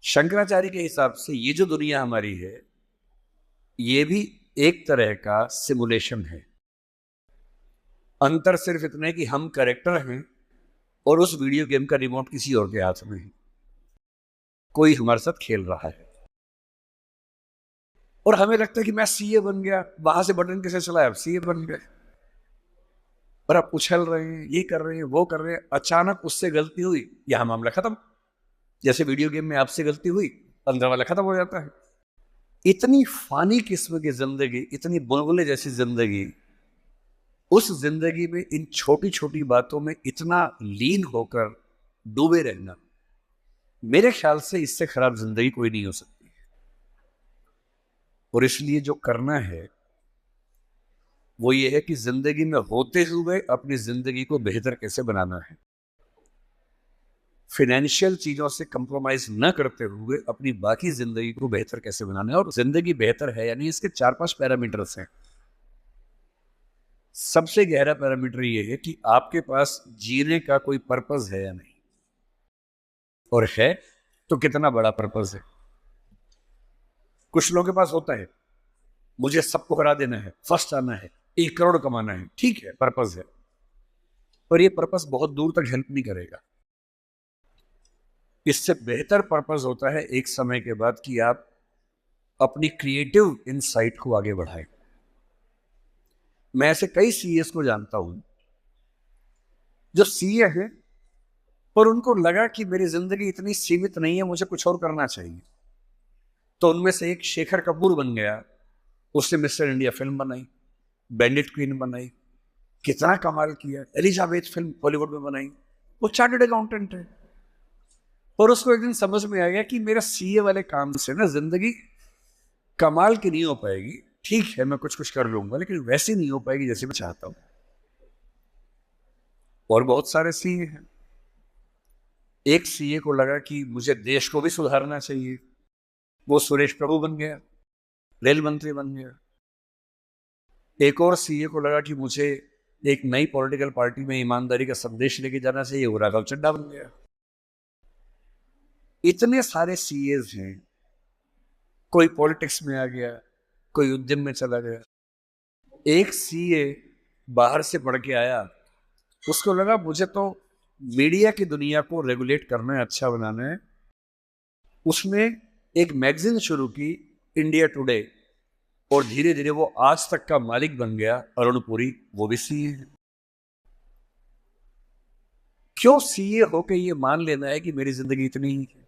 शंकराचार्य के हिसाब से ये जो दुनिया हमारी है, ये भी एक तरह का सिमुलेशन है। अंतर सिर्फ इतना है कि हम कैरेक्टर हैं और उस वीडियो गेम का रिमोट किसी और के हाथ में है। कोई हमारे साथ खेल रहा है और हमें लगता है कि मैं सीए बन गया, वहां से बटन कैसे चलाया, अब सीए बन गए। और आप उछल रहे हैं, ये कर रहे हैं, वो कर रहे हैं, अचानक उससे गलती हुई, यहां मामला खत्म। जैसे वीडियो गेम में आपसे गलती हुई, अंदर वाला खत्म हो जाता है। इतनी फानी किस्म की जिंदगी, इतनी बुलबुले जैसी जिंदगी, उस जिंदगी में इन छोटी छोटी बातों में इतना लीन होकर डूबे रहना, मेरे ख्याल से इससे खराब जिंदगी कोई नहीं हो सकती। और इसलिए जो करना है वो ये है कि जिंदगी में होते हुए अपनी जिंदगी को बेहतर कैसे बनाना है। फाइनेंशियल चीजों से कंप्रोमाइज न करते हुए अपनी बाकी जिंदगी को बेहतर कैसे बनाना है। और जिंदगी बेहतर है यानी इसके 4-5 पैरामीटर्स हैं। सबसे गहरा पैरामीटर ये है कि आपके पास जीने का कोई पर्पस है या नहीं, और है तो कितना बड़ा पर्पस है। कुछ लोगों के पास होता है, मुझे सबको हरा देना है, फर्स्ट आना है, 1 करोड़ कमाना है, ठीक है, पर्पस है, पर ये पर्पस बहुत दूर तक हेल्प नहीं करेगा। इससे बेहतर पर्पस होता है एक समय के बाद कि आप अपनी क्रिएटिव इनसाइट को आगे बढ़ाएं। मैं ऐसे कई सीएस को जानता हूं जो सीए हैं, पर उनको लगा कि मेरी जिंदगी इतनी सीमित नहीं है, मुझे कुछ और करना चाहिए। तो उनमें से एक शेखर कपूर बन गया। उसने मिस्टर इंडिया फिल्म बनाई, बैंडिट क्वीन बनाई, कितना कमाल किया। एलिजाबेथ फिल्म बॉलीवुड में बनाई। वो चार्टर्ड अकाउंटेंट है। और उसको एक दिन समझ में आ गया कि मेरा सीए वाले काम से ना जिंदगी कमाल की नहीं हो पाएगी। ठीक है, मैं कुछ कुछ कर लूंगा, लेकिन वैसी नहीं हो पाएगी जैसे मैं चाहता हूं। और बहुत सारे सीए हैं। एक सीए को लगा कि मुझे देश को भी सुधारना चाहिए, वो सुरेश प्रभु बन गया, रेल मंत्री बन गया। एक और सीए को लगा कि मुझे एक नई पॉलिटिकल पार्टी में ईमानदारी का संदेश लेके जाना चाहिए, वो राघव चड्ढा बन गया। इतने सारे सीएस हैं। कोई पॉलिटिक्स में आ गया, कोई उद्यम में चला गया। एक सीए बाहर से पढ़ के आया, उसको लगा मुझे तो मीडिया की दुनिया को रेगुलेट करना है, अच्छा बनाना है। उसने एक मैगजीन शुरू की, इंडिया टुडे, और धीरे धीरे वो आज तक का मालिक बन गया। अरुण पुरी, वो भी सीए है। क्यों सीए होके ये मान लेना है कि मेरी जिंदगी इतनी ही है।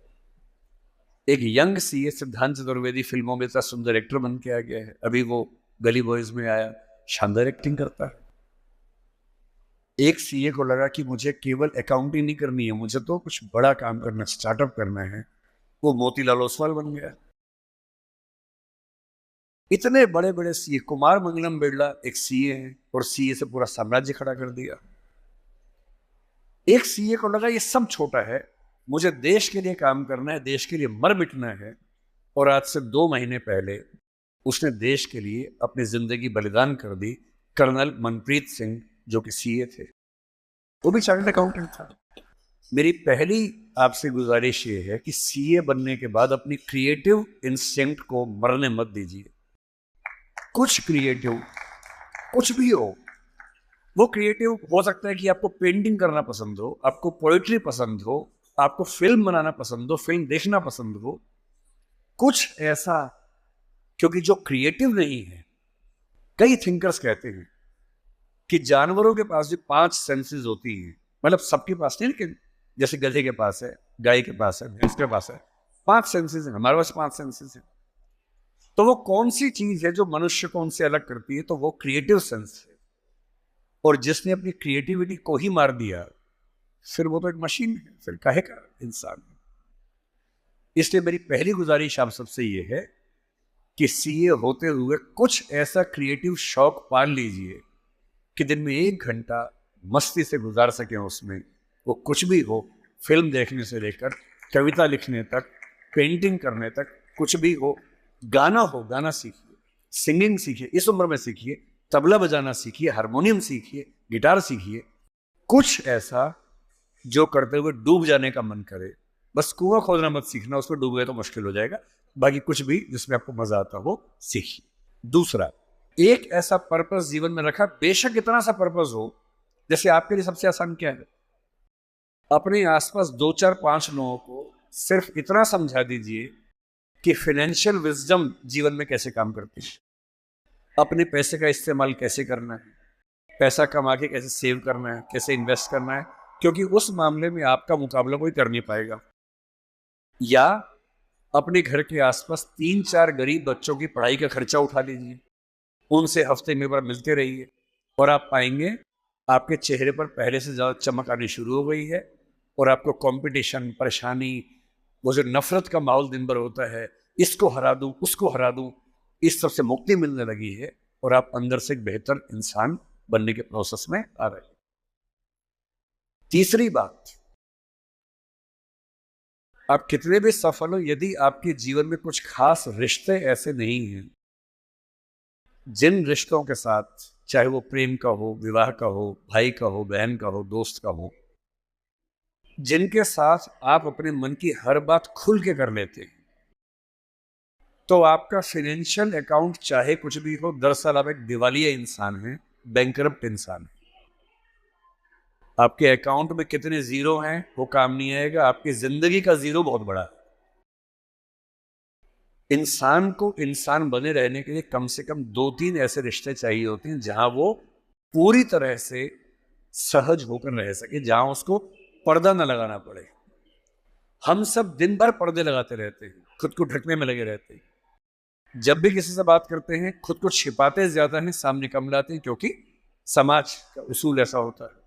एक यंग सीए सिद्धांत चतुर्वेदी फिल्मों में इतना सुंदर एक्टर बन के आ गया है। अभी वो गली बॉयज में आया, शानदार एक्टिंग करता है। एक सीए को लगा कि मुझे केवल अकाउंटिंग नहीं करनी है, मुझे तो कुछ बड़ा काम करना, स्टार्टअप करना है, वो मोतीलाल ओसवाल बन गया। इतने बड़े बड़े सीए, कुमार मंगलम बिरला एक सीए है और सीए से पूरा साम्राज्य खड़ा कर दिया। एक सीए को लगा ये सब छोटा है, मुझे देश के लिए काम करना है, देश के लिए मर मिटना है। और आज से 2 महीने पहले उसने देश के लिए अपनी जिंदगी बलिदान कर दी। कर्नल मनप्रीत सिंह, जो कि सीए थे, वो भी चार्टर्ड अकाउंटेंट था। मेरी पहली आपसे गुजारिश ये है कि सीए बनने के बाद अपनी क्रिएटिव इंस्टिंक्ट को मरने मत दीजिए। कुछ क्रिएटिव, कुछ भी हो, वो क्रिएटिव हो सकता है कि आपको पेंटिंग करना पसंद हो, आपको पोएट्री पसंद हो, आपको फिल्म बनाना पसंद हो, फिल्म देखना पसंद हो, कुछ ऐसा। क्योंकि जो क्रिएटिव नहीं है, कई थिंकर्स कहते हैं कि जानवरों के पास जो 5 सेंसेस होती हैं, मतलब सबके पास नहीं, लेकिन जैसे गधे के पास है, गाय के पास है, भैंस के पास है, 5 सेंसेस हैं। हमारे पास 5 सेंसेस हैं। तो वो कौन सी चीज है जो मनुष्य को उनसे अलग करती है? तो वो क्रिएटिव सेंस है। और जिसने अपनी क्रिएटिविटी को ही मार दिया, फिर वो तो एक मशीन है, फिर काहे का इंसान है। इसलिए मेरी पहली गुजारिश आप सबसे ये है कि सीए होते हुए कुछ ऐसा क्रिएटिव शौक पाल लीजिए कि दिन में 1 घंटा मस्ती से गुजार सकें उसमें। वो कुछ भी हो, फिल्म देखने से लेकर कविता लिखने तक, पेंटिंग करने तक, कुछ भी हो। गाना हो, गाना सीखिए, सिंगिंग सीखिए, इस उम्र में सीखिए, तबला बजाना सीखिए, हारमोनियम सीखिए, गिटार सीखिए। कुछ ऐसा जो करते हुए डूब जाने का मन करे, बस कुआं खोदना मत सीखना, उसमें डूब गए तो मुश्किल हो जाएगा। बाकी कुछ भी जिसमें आपको मजा आता हो सीखिए। दूसरा, एक ऐसा पर्पस जीवन में रखा, बेशक इतना सा पर्पस हो, जैसे आपके लिए सबसे आसान क्या है, अपने आसपास 2 4 5 लोगों को सिर्फ इतना समझा दीजिए कि फाइनेंशियल विजडम जीवन में कैसे काम करती है, अपने पैसे का इस्तेमाल कैसे करना है, पैसा कमा के कैसे सेव करना है, कैसे इन्वेस्ट करना है, क्योंकि उस मामले में आपका मुकाबला कोई कर नहीं पाएगा। या अपने घर के आसपास 3 4 गरीब बच्चों की पढ़ाई का खर्चा उठा लीजिए, उनसे हफ्ते में बार मिलते रहिए, और आप पाएंगे आपके चेहरे पर पहले से ज्यादा चमक आनी शुरू हो गई है, और आपको कंपटीशन, परेशानी, वो जो नफरत का माहौल दिन भर होता है, इसको हरा दूं, उसको हरा दूं, इस सब से मुक्ति मिलने लगी है, और आप अंदर से एक बेहतर इंसान बनने के प्रोसेस में आ रहे हैं। तीसरी बात, आप कितने भी सफल हो, यदि आपके जीवन में कुछ खास रिश्ते ऐसे नहीं हैं, जिन रिश्तों के साथ, चाहे वो प्रेम का हो, विवाह का हो, भाई का हो, बहन का हो, दोस्त का हो, जिनके साथ आप अपने मन की हर बात खुल के कर लेते हैं, तो आपका फाइनेंशियल अकाउंट चाहे कुछ भी हो, दरअसल आप एक दिवालिया इंसान हैं, बैंकरप्ट इंसान है। आपके अकाउंट में कितने जीरो हैं वो काम नहीं आएगा, आपकी जिंदगी का जीरो बहुत बड़ा है। इंसान को इंसान बने रहने के लिए कम से कम 2 3 ऐसे रिश्ते चाहिए होते हैं जहां वो पूरी तरह से सहज होकर रह सके, जहां उसको पर्दा न लगाना पड़े। हम सब दिन भर पर्दे लगाते रहते हैं, खुद को ढकने में लगे रहते हैं। जब भी किसी से बात करते हैं, खुद को छिपाते ज्यादा हैं, सामने कम लाते हैं, क्योंकि समाज का उसूल ऐसा होता है।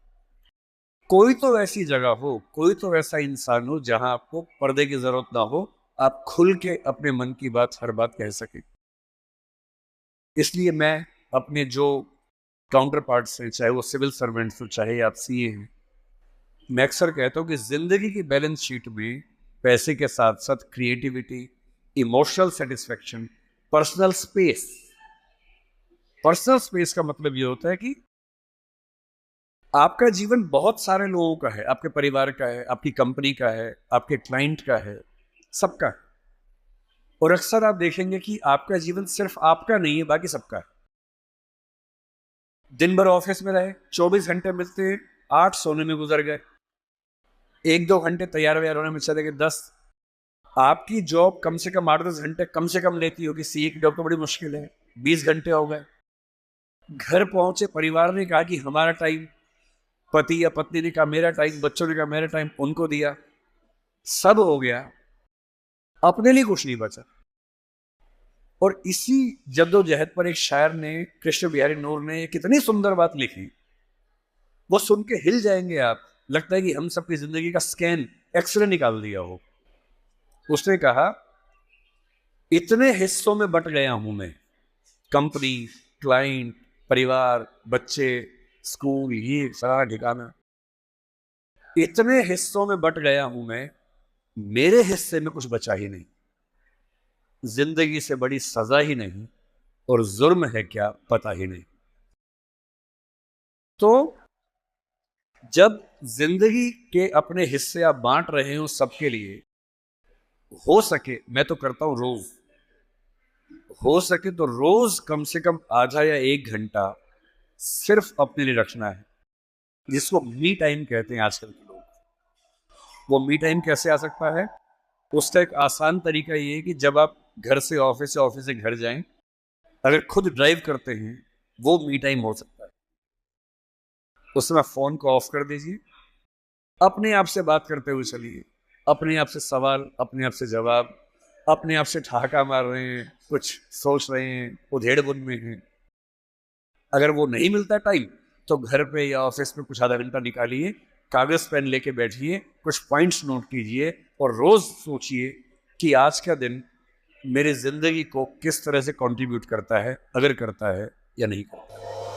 कोई तो ऐसी जगह हो, कोई तो ऐसा इंसान हो जहां आपको पर्दे की जरूरत ना हो, आप खुल के अपने मन की बात, हर बात कह सके। इसलिए मैं अपने जो काउंटर पार्ट्स हैं, चाहे वो सिविल सर्वेंट्स हो, चाहे आप सीए हैं, मैं अक्सर कहता हूं कि जिंदगी की बैलेंस शीट में पैसे के साथ साथ creativity, emotional satisfaction, personal space. Personal space का मतलब ये होता है कि आपका जीवन बहुत सारे लोगों का है, आपके परिवार का है, आपकी कंपनी का है, आपके क्लाइंट का है, सबका है। और अक्सर आप देखेंगे कि आपका जीवन सिर्फ आपका नहीं है, बाकी सबका है। दिन भर ऑफिस में रहे, 24 घंटे मिलते हैं, 8 सोने में गुजर गए, 1 2 घंटे तैयार व्यार होने में चले गए 10। आपकी जॉब कम से कम 8 10 घंटे कम से कम लेती होगी, सीए की जॉब तो बड़ी मुश्किल है, 20 घंटे हो गए। घर पहुंचे, परिवार ने कहा कि हमारा टाइम, पति या पत्नी ने कहा मेरा टाइम, बच्चों ने कहा मेरा टाइम, उनको दिया, सब हो गया, अपने लिए कुछ नहीं बचा। और इसी जद्दोजहद पर एक शायर ने, कृष्ण बिहारी नूर ने, कितनी सुंदर बात लिखी, वो सुन के हिल जाएंगे आप। लगता है कि हम सबकी जिंदगी का स्कैन, एक्सरे निकाल दिया हो। उसने कहा, इतने हिस्सों में बट गया हूं मैं, कंपनी, क्लाइंट, परिवार, बच्चे, स्कूल, ये सारा ठिकाना, इतने हिस्सों में बट गया हूं मैं, मेरे हिस्से में कुछ बचा ही नहीं। जिंदगी से बड़ी सजा ही नहीं, और जुर्म है क्या पता ही नहीं। तो जब जिंदगी के अपने हिस्से आप बांट रहे हो सबके लिए, हो सके, मैं तो करता हूं रोज, हो सके तो रोज कम से कम आधा या 1 घंटा सिर्फ अपने लिए रखना है, जिसको मी टाइम कहते हैं आजकल के लोग। वो मी टाइम कैसे आ सकता है? उसका एक आसान तरीका ये है कि जब आप घर से ऑफिस, से ऑफिस से घर जाएं, अगर खुद ड्राइव करते हैं, वो मी टाइम हो सकता है। उस समय फोन को ऑफ कर दीजिए, अपने आप से बात करते हुए चलिए, अपने आप से सवाल, अपने आप से जवाब, अपने आप से ठहाका मार रहे हैं, कुछ सोच रहे हैं, उधेड़ बुन में हैं। अगर वो नहीं मिलता टाइम, तो घर पे या ऑफिस में कुछ आधा घंटा निकालिए, कागज पेन लेके बैठिए, कुछ पॉइंट्स नोट कीजिए, और रोज सोचिए कि आज का दिन मेरी जिंदगी को किस तरह से कंट्रीब्यूट करता है, अगर करता है या नहीं करता है।